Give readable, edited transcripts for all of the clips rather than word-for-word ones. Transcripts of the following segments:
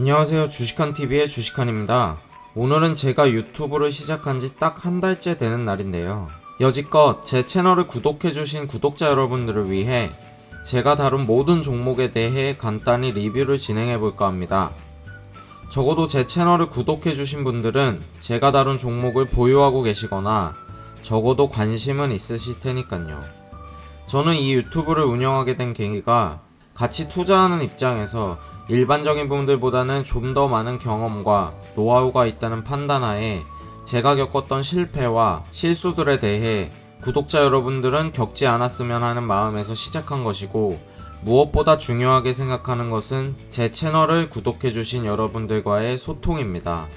안녕하세요. 주식한TV의 주식한입니다. 오늘은 제가 유튜브를 시작한 지 딱 한 달째 되는 날인데요. 여지껏 제 채널을 구독해주신 구독자 여러분들을 위해 제가 다룬 모든 종목에 대해 간단히 리뷰를 진행해볼까 합니다. 적어도 제 채널을 구독해주신 분들은 제가 다룬 종목을 보유하고 계시거나 적어도 관심은 있으실 테니까요. 저는 이 유튜브를 운영하게 된 계기가 같이 투자하는 입장에서 일반적인 분들보다는 좀 더 많은 경험과 노하우가 있다는 판단하에 제가 겪었던 실패와 실수들에 대해 구독자 여러분들은 겪지 않았으면 하는 마음에서 시작한 것이고, 무엇보다 중요하게 생각하는 것은 제 채널을 구독해주신 여러분들과의 소통입니다.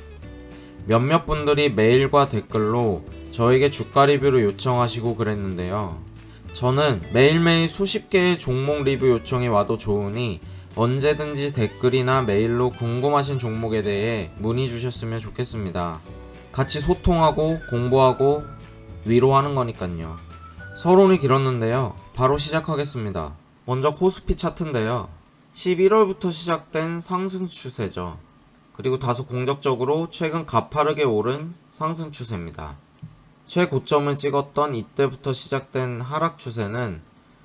몇몇 분들이 메일과 댓글로 저에게 주가 리뷰를 요청하시고 그랬는데요. 저는 매일매일 수십 개의 종목 리뷰 요청이 와도 좋으니 언제든지 댓글이나 메일로 궁금하신 종목에 대해 문의 주셨으면 좋겠습니다. 같이 소통하고 공부하고 위로하는 거니까요. 서론이 길었는데요. 바로 시작하겠습니다. 먼저 코스피 차트인데요. 11월부터 시작된 상승 추세죠. 그리고 다소 공격적으로 최근 가파르게 오른 상승 추세입니다. 최고점을 찍었던 이때부터 시작된 하락 추세는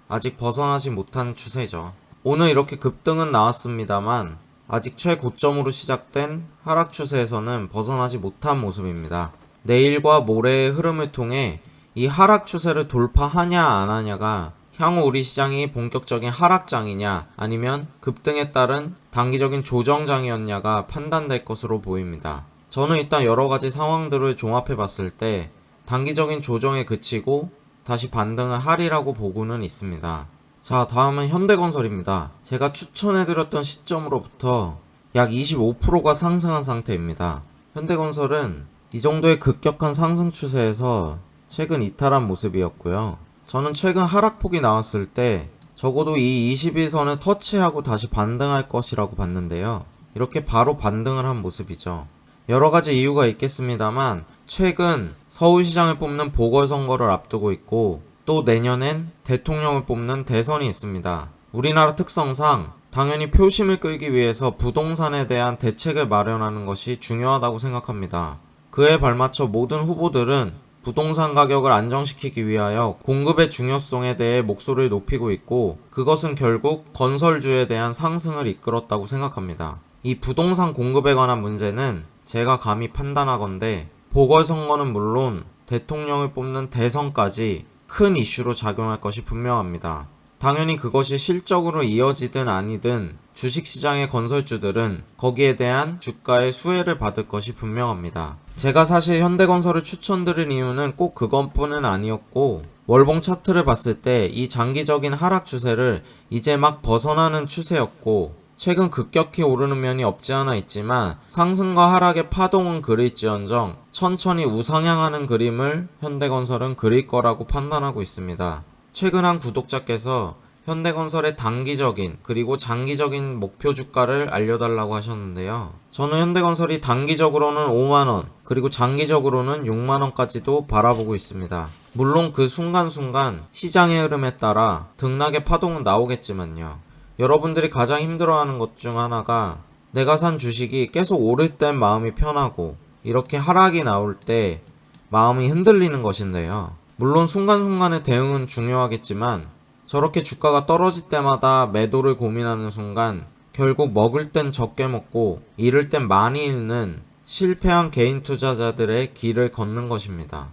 아직 벗어나지 못한 추세죠. 오늘 이렇게 급등은 나왔습니다만 아직 최고점으로 시작된 하락 추세에서는 벗어나지 못한 모습입니다. 내일과 모레의 흐름을 통해 이 하락 추세를 돌파하냐 안 하냐가 향후 우리 시장이 본격적인 하락장이냐 아니면 급등에 따른 단기적인 조정장이었냐가 판단될 것으로 보입니다. 저는 일단 여러가지 상황들을 종합해 봤을 때 단기적인 조정에 그치고 다시 반등을 하리라고 보고는 있습니다. 자, 다음은 현대건설입니다. 제가 추천해드렸던 시점으로부터 약 25%가 상승한 상태입니다. 현대건설은 이 정도의 급격한 상승 추세에서 최근 이탈한 모습이었고요. 저는 최근 하락폭이 나왔을 때 적어도 이 21선을 터치하고 다시 반등할 것이라고 봤는데요. 이렇게 바로 반등을 한 모습이죠. 여러가지 이유가 있겠습니다만 최근 서울시장을 뽑는 보궐선거를 앞두고 있고 또 내년엔 대통령을 뽑는 대선이 있습니다. 우리나라 특성상 당연히 표심을 끌기 위해서 부동산에 대한 대책을 마련하는 것이 중요하다고 생각합니다. 그에 발맞춰 모든 후보들은 부동산 가격을 안정시키기 위하여 공급의 중요성에 대해 목소리를 높이고 있고, 그것은 결국 건설주에 대한 상승을 이끌었다고 생각합니다. 이 부동산 공급에 관한 문제는 제가 감히 판단하건대 보궐선거는 물론 대통령을 뽑는 대선까지 큰 이슈로 작용할 것이 분명합니다. 당연히 그것이 실적으로 이어지든 아니든 주식시장의 건설주들은 거기에 대한 주가의 수혜를 받을 것이 분명합니다. 제가 사실 현대건설을 추천드린 이유는 꼭 그것뿐은 아니었고, 월봉 차트를 봤을 때 이 장기적인 하락 추세를 이제 막 벗어나는 추세였고, 최근 급격히 오르는 면이 없지 않아 있지만 상승과 하락의 파동은 그릴지언정 천천히 우상향하는 그림을 현대건설은 그릴 거라고 판단하고 있습니다. 최근 한 구독자께서 현대건설의 단기적인 그리고 장기적인 목표 주가를 알려달라고 하셨는데요. 저는 현대건설이 단기적으로는 5만원 그리고 장기적으로는 6만원까지도 바라보고 있습니다. 물론 그 순간순간 시장의 흐름에 따라 등락의 파동은 나오겠지만요. 여러분들이 가장 힘들어하는 것 중 하나가 내가 산 주식이 계속 오를 땐 마음이 편하고 이렇게 하락이 나올 때 마음이 흔들리는 것인데요. 물론 순간순간의 대응은 중요하겠지만 저렇게 주가가 떨어질 때마다 매도를 고민하는 순간 결국 먹을 땐 적게 먹고 잃을 땐 많이 잃는 실패한 개인 투자자들의 길을 걷는 것입니다.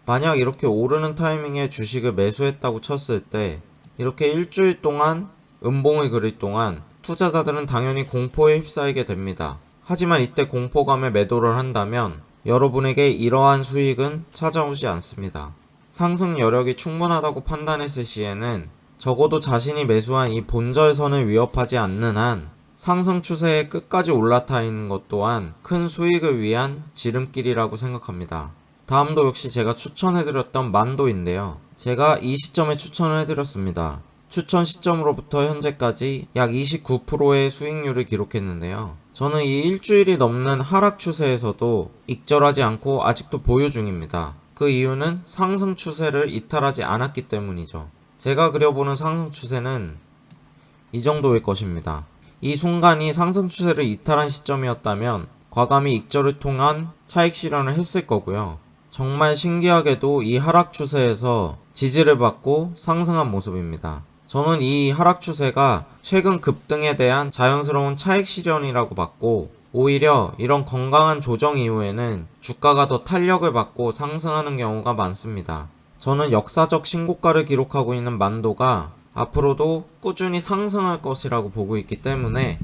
만약 이렇게 오르는 타이밍에 주식을 매수했다고 쳤을 때 이렇게 일주일 동안 음봉을 그릴 동안 투자자들은 당연히 공포에 휩싸이게 됩니다. 하지만 이때 공포감에 매도를 한다면 여러분에게 이러한 수익은 찾아오지 않습니다. 상승 여력이 충분하다고 판단했을 시에는 적어도 자신이 매수한 이 본절선을 위협하지 않는 한 상승 추세에 끝까지 올라타 있는 것 또한 큰 수익을 위한 지름길이라고 생각합니다. 다음도 역시 제가 추천해드렸던 만도인데요. 제가 이 시점에 추천을 해드렸습니다. 추천 시점으로부터 현재까지 약 29%의 수익률을 기록했는데요. 저는 이 일주일이 넘는 하락 추세에서도 익절하지 않고 아직도 보유 중입니다. 그 이유는 상승 추세를 이탈하지 않았기 때문이죠. 제가 그려보는 상승 추세는 이 정도일 것입니다. 이 순간이 상승 추세를 이탈한 시점이었다면 과감히 익절을 통한 차익 실현을 했을 거고요. 정말 신기하게도 이 하락 추세에서 지지를 받고 상승한 모습입니다. 저는 이 하락 추세가 최근 급등에 대한 자연스러운 차익 실현이라고 봤고, 오히려 이런 건강한 조정 이후에는 주가가 더 탄력을 받고 상승하는 경우가 많습니다. 저는 역사적 신고가를 기록하고 있는 만도가 앞으로도 꾸준히 상승할 것이라고 보고 있기 때문에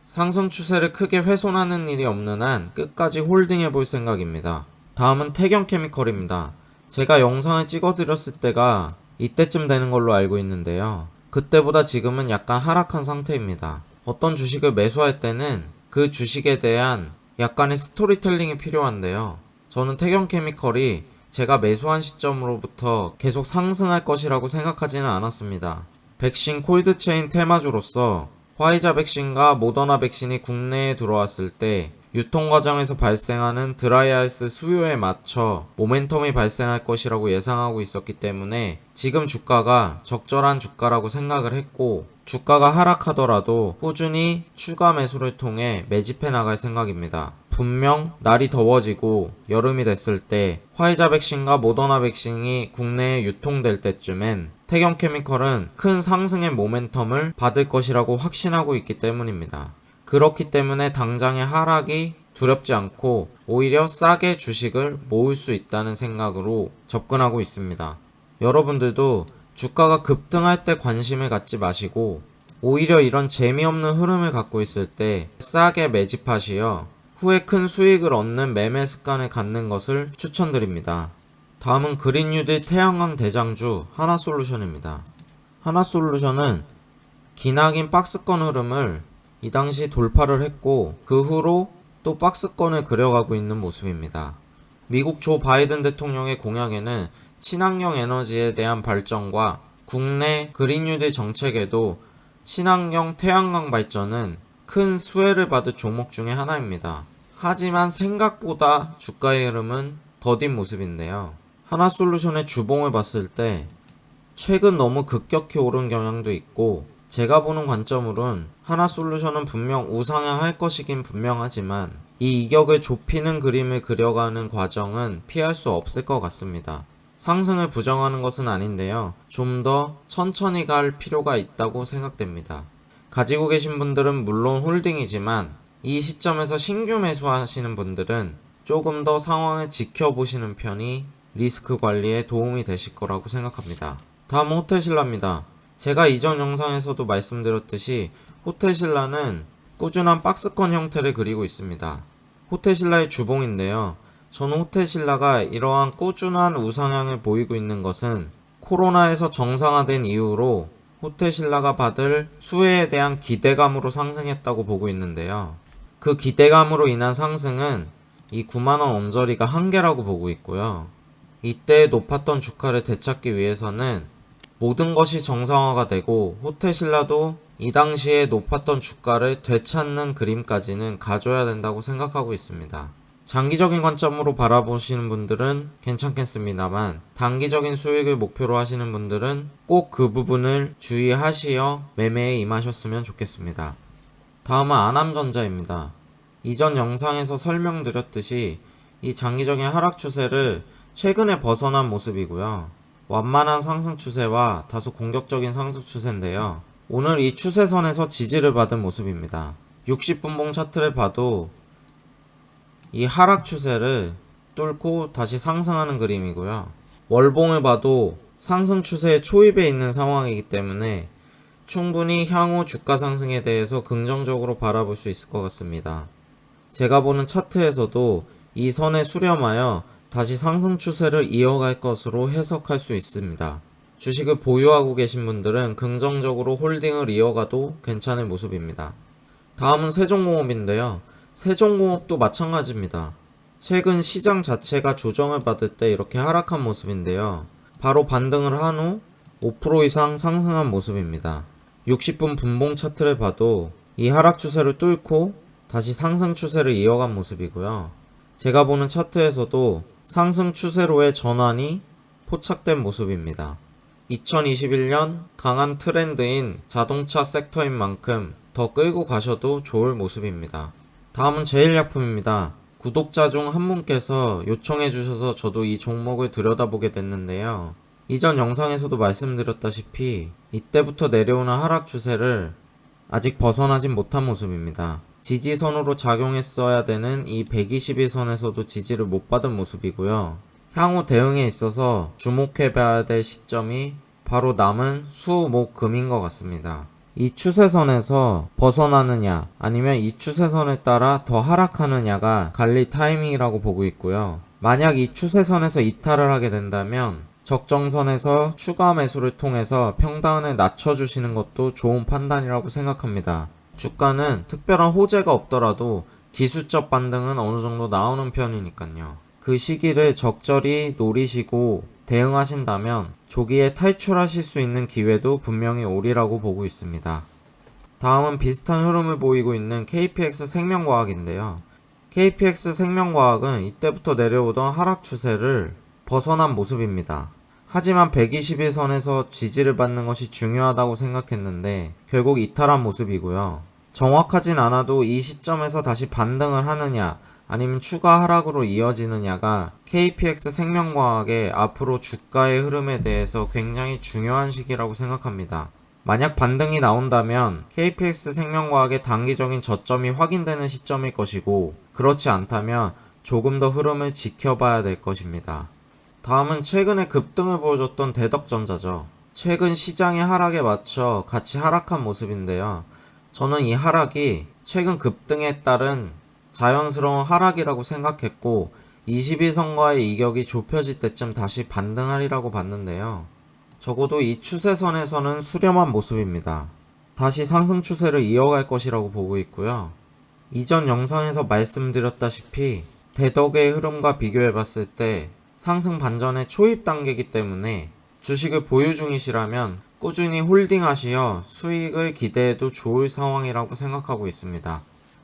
상승 추세를 크게 훼손하는 일이 없는 한 끝까지 홀딩해 볼 생각입니다. 다음은 태경케미컬입니다. 제가 영상을 찍어드렸을 때가 이때쯤 되는 걸로 알고 있는데요. 그때보다 지금은 약간 하락한 상태입니다. 어떤 주식을 매수할 때는 그 주식에 대한 약간의 스토리텔링이 필요한데요. 저는 태경케미컬이 제가 매수한 시점으로부터 계속 상승할 것이라고 생각하지는 않았습니다. 백신 콜드체인 테마주로서 화이자 백신과 모더나 백신이 국내에 들어왔을 때 유통 과정에서 발생하는 드라이아이스 수요에 맞춰 모멘텀이 발생할 것이라고 예상하고 있었기 때문에 지금 주가가 적절한 주가라고 생각을 했고, 주가가 하락하더라도 꾸준히 추가 매수를 통해 매집해 나갈 생각입니다. 분명 날이 더워지고 여름이 됐을 때 화이자 백신과 모더나 백신이 국내에 유통될 때쯤엔 태경케미컬은 큰 상승의 모멘텀을 받을 것이라고 확신하고 있기 때문입니다. 그렇기 때문에 당장의 하락이 두렵지 않고 오히려 싸게 주식을 모을 수 있다는 생각으로 접근하고 있습니다. 여러분들도 주가가 급등할 때 관심을 갖지 마시고 오히려 이런 재미없는 흐름을 갖고 있을 때 싸게 매집하시어 후에 큰 수익을 얻는 매매 습관을 갖는 것을 추천드립니다. 다음은 그린뉴딜 태양광 대장주 하나솔루션입니다. 하나솔루션은 기나긴 박스권 흐름을 이 당시 돌파를 했고 그 후로 또 박스권을 그려가고 있는 모습입니다. 미국 조 바이든 대통령의 공약에는 친환경 에너지에 대한 발전과 국내 그린뉴딜 정책에도 친환경 태양광 발전은 큰 수혜를 받을 종목 중에 하나입니다. 하지만 생각보다 주가의 흐름은 더딘 모습인데요. 하나솔루션의 주봉을 봤을 때 최근 너무 급격히 오른 경향도 있고, 제가 보는 관점으론 하나솔루션은 분명 우상향할 것이긴 분명하지만 이 이격을 좁히는 그림을 그려가는 과정은 피할 수 없을 것 같습니다. 상승을 부정하는 것은 아닌데요. 좀 더 천천히 갈 필요가 있다고 생각됩니다. 가지고 계신 분들은 물론 홀딩이지만 이 시점에서 신규 매수하시는 분들은 조금 더 상황을 지켜보시는 편이 리스크 관리에 도움이 되실 거라고 생각합니다. 다음은 호텔신라입니다. 제가 이전 영상에서도 말씀드렸듯이 호텔신라는 꾸준한 박스권 형태를 그리고 있습니다. 호텔신라의 주봉인데요. 저는 호텔신라가 이러한 꾸준한 우상향을 보이고 있는 것은 코로나에서 정상화된 이후로 호텔신라가 받을 수혜에 대한 기대감으로 상승했다고 보고 있는데요. 그 기대감으로 인한 상승은 이 9만원 언저리가 한계라고 보고 있고요. 이때 높았던 주가를 되찾기 위해서는 모든 것이 정상화가 되고 호텔신라도 이 당시에 높았던 주가를 되찾는 그림까지는 가져야 된다고 생각하고 있습니다. 장기적인 관점으로 바라보시는 분들은 괜찮겠습니다만 단기적인 수익을 목표로 하시는 분들은 꼭 그 부분을 주의하시어 매매에 임하셨으면 좋겠습니다. 다음은 아남전자입니다. 이전 영상에서 설명드렸듯이 이 장기적인 하락 추세를 최근에 벗어난 모습이고요. 완만한 상승 추세와 다소 공격적인 상승 추세인데요. 오늘 이 추세선에서 지지를 받은 모습입니다. 60분봉 차트를 봐도 이 하락 추세를 뚫고 다시 상승하는 그림이고요. 월봉을 봐도 상승 추세의 초입에 있는 상황이기 때문에 충분히 향후 주가 상승에 대해서 긍정적으로 바라볼 수 있을 것 같습니다. 제가 보는 차트에서도 이 선에 수렴하여 다시 상승 추세를 이어갈 것으로 해석할 수 있습니다. 주식을 보유하고 계신 분들은 긍정적으로 홀딩을 이어가도 괜찮을 모습입니다. 다음은 세종공업인데요. 세종공업도 마찬가지입니다. 최근 시장 자체가 조정을 받을 때 이렇게 하락한 모습인데요. 바로 반등을 한 후 5% 이상 상승한 모습입니다. 60분 분봉 차트를 봐도 이 하락 추세를 뚫고 다시 상승 추세를 이어간 모습이고요. 제가 보는 차트에서도 상승 추세로의 전환이 포착된 모습입니다. 2021년 강한 트렌드인 자동차 섹터인 만큼 더 끌고 가셔도 좋을 모습입니다. 다음은 제일약품입니다. 구독자 중 한 분께서 요청해 주셔서 저도 이 종목을 들여다보게 됐는데요. 이전 영상에서도 말씀드렸다시피 이때부터 내려오는 하락 추세를 아직 벗어나진 못한 모습입니다. 지지선으로 작용했어야 되는 이 121선에서도 지지를 못 받은 모습이고요. 향후 대응에 있어서 주목해봐야 될 시점이 바로 남은 수, 목, 금인 것 같습니다. 이 추세선에서 벗어나느냐 아니면 이 추세선에 따라 더 하락하느냐가 갈릴 타이밍이라고 보고 있고요. 만약 이 추세선에서 이탈을 하게 된다면 적정선에서 추가 매수를 통해서 평단을 낮춰주시는 것도 좋은 판단이라고 생각합니다. 주가는 특별한 호재가 없더라도 기술적 반등은 어느 정도 나오는 편이니까요. 그 시기를 적절히 노리시고 대응하신다면 조기에 탈출하실 수 있는 기회도 분명히 오리라고 보고 있습니다. 다음은 비슷한 흐름을 보이고 있는 KPX 생명과학인데요. KPX 생명과학은 이때부터 내려오던 하락 추세를 벗어난 모습입니다. 하지만 121선에서 지지를 받는 것이 중요하다고 생각했는데 결국 이탈한 모습이고요. 정확하진 않아도 이 시점에서 다시 반등을 하느냐 아니면 추가 하락으로 이어지느냐가 KPX 생명과학의 앞으로 주가의 흐름에 대해서 굉장히 중요한 시기라고 생각합니다. 만약 반등이 나온다면 KPX 생명과학의 단기적인 저점이 확인되는 시점일 것이고 그렇지 않다면 조금 더 흐름을 지켜봐야 될 것입니다. 다음은 최근에 급등을 보여줬던 대덕전자죠. 최근 시장의 하락에 맞춰 같이 하락한 모습인데요. 저는 이 하락이 최근 급등에 따른 자연스러운 하락이라고 생각했고 21선과의 이격이 좁혀질 때쯤 다시 반등하리라고 봤는데요. 적어도 이 추세선에서는 수렴한 모습입니다. 다시 상승 추세를 이어갈 것이라고 보고 있고요. 이전 영상에서 말씀드렸다시피 대덕의 흐름과 비교해봤을 때 상승 반전의 초입 단계이기 때문에 주식을 보유 중이시라면 꾸준히 홀딩하시어 수익을 기대해도 좋을 상황이라고 생각하고 있습니다.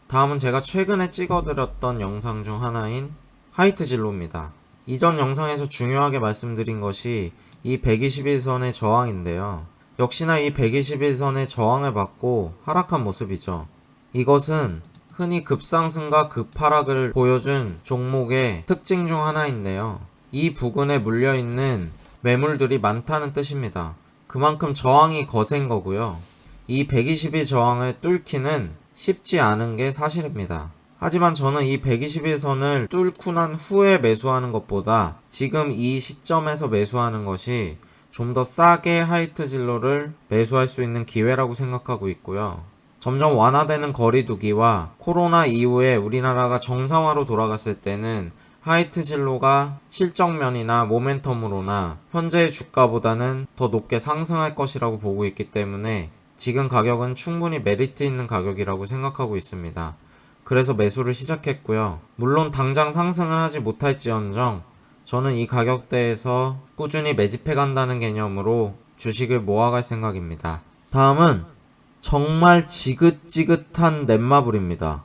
다음은 제가 최근에 찍어드렸던 영상 중 하나인 하이트 진로입니다. 이전 영상에서 중요하게 말씀드린 것이 이 121선의 저항인데요. 역시나 이 121선의 저항을 받고 하락한 모습이죠. 이것은 흔히 급상승과 급하락을 보여준 종목의 특징 중 하나인데요. 이 부근에 물려있는 매물들이 많다는 뜻입니다. 그만큼 저항이 거센 거고요. 이 121 저항을 뚫기는 쉽지 않은 게 사실입니다. 하지만 저는 이 121선을 뚫고 난 후에 매수하는 것보다 지금 이 시점에서 매수하는 것이 좀 더 싸게 하이트 진로를 매수할 수 있는 기회라고 생각하고 있고요. 점점 완화되는 거리두기와 코로나 이후에 우리나라가 정상화로 돌아갔을 때는 하이트 진로가 실적면이나 모멘텀으로나 현재의 주가보다는 더 높게 상승할 것이라고 보고 있기 때문에 지금 가격은 충분히 메리트 있는 가격이라고 생각하고 있습니다. 그래서 매수를 시작했고요. 물론 당장 상승을 하지 못할지언정 저는 이 가격대에서 꾸준히 매집해 간다는 개념으로 주식을 모아갈 생각입니다. 다음은 정말 지긋지긋한 넷마블입니다.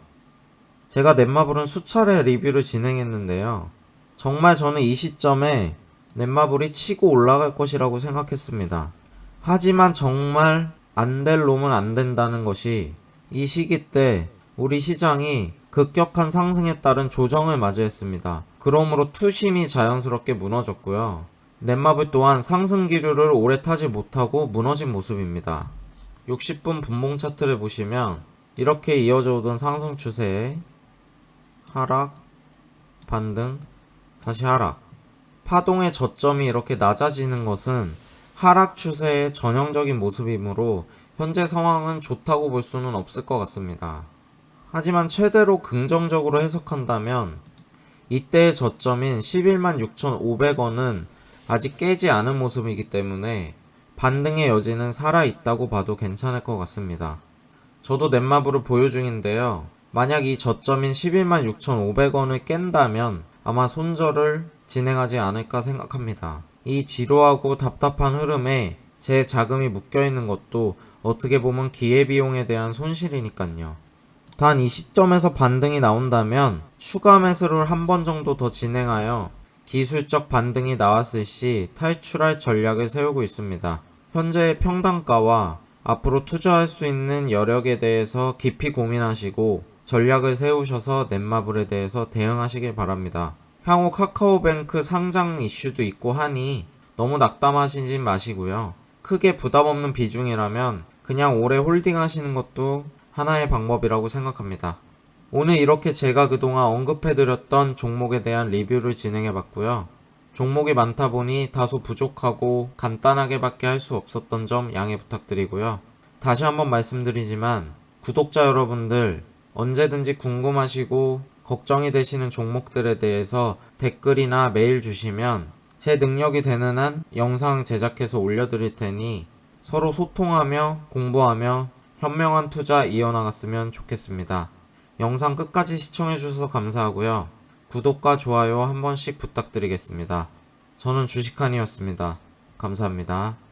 제가 넷마블은 수차례 리뷰를 진행했는데요. 정말 저는 이 시점에 넷마블이 치고 올라갈 것이라고 생각했습니다. 하지만 정말 안 될 놈은 안 된다는 것이 이 시기 때 우리 시장이 급격한 상승에 따른 조정을 맞이했습니다. 그러므로 투심이 자연스럽게 무너졌고요. 넷마블 또한 상승 기류를 오래 타지 못하고 무너진 모습입니다. 60분 분봉 차트를 보시면 이렇게 이어져 오던 상승 추세에 하락, 반등, 다시 하락. 파동의 저점이 이렇게 낮아지는 것은 하락 추세의 전형적인 모습이므로 현재 상황은 좋다고 볼 수는 없을 것 같습니다. 하지만 최대로 긍정적으로 해석한다면 이때의 저점인 116,500원은 아직 깨지 않은 모습이기 때문에 반등의 여지는 살아있다고 봐도 괜찮을 것 같습니다. 저도 넷마블을 보유 중인데요. 만약 이 저점인 116,500원을 깬다면 아마 손절을 진행하지 않을까 생각합니다. 이 지루하고 답답한 흐름에 제 자금이 묶여있는 것도 어떻게 보면 기회비용에 대한 손실이니까요. 단 이 시점에서 반등이 나온다면 추가 매수를 한 번 정도 더 진행하여 기술적 반등이 나왔을 시 탈출할 전략을 세우고 있습니다. 현재의 평단가와 앞으로 투자할 수 있는 여력에 대해서 깊이 고민하시고 전략을 세우셔서 넷마블에 대해서 대응하시길 바랍니다. 향후 카카오뱅크 상장 이슈도 있고 하니 너무 낙담하시지 마시고요. 크게 부담 없는 비중이라면 그냥 오래 홀딩 하시는 것도 하나의 방법이라고 생각합니다. 오늘 이렇게 제가 그동안 언급해드렸던 종목에 대한 리뷰를 진행해봤고요. 종목이 많다 보니 다소 부족하고 간단하게밖에 할 수 없었던 점 양해 부탁드리고요. 다시 한번 말씀드리지만 구독자 여러분들 언제든지 궁금하시고 걱정이 되시는 종목들에 대해서 댓글이나 메일 주시면 제 능력이 되는 한 영상 제작해서 올려드릴 테니 서로 소통하며 공부하며 현명한 투자 이어나갔으면 좋겠습니다. 영상 끝까지 시청해주셔서 감사하고요. 구독과 좋아요 한 번씩 부탁드리겠습니다. 저는 주식한이었습니다. 감사합니다.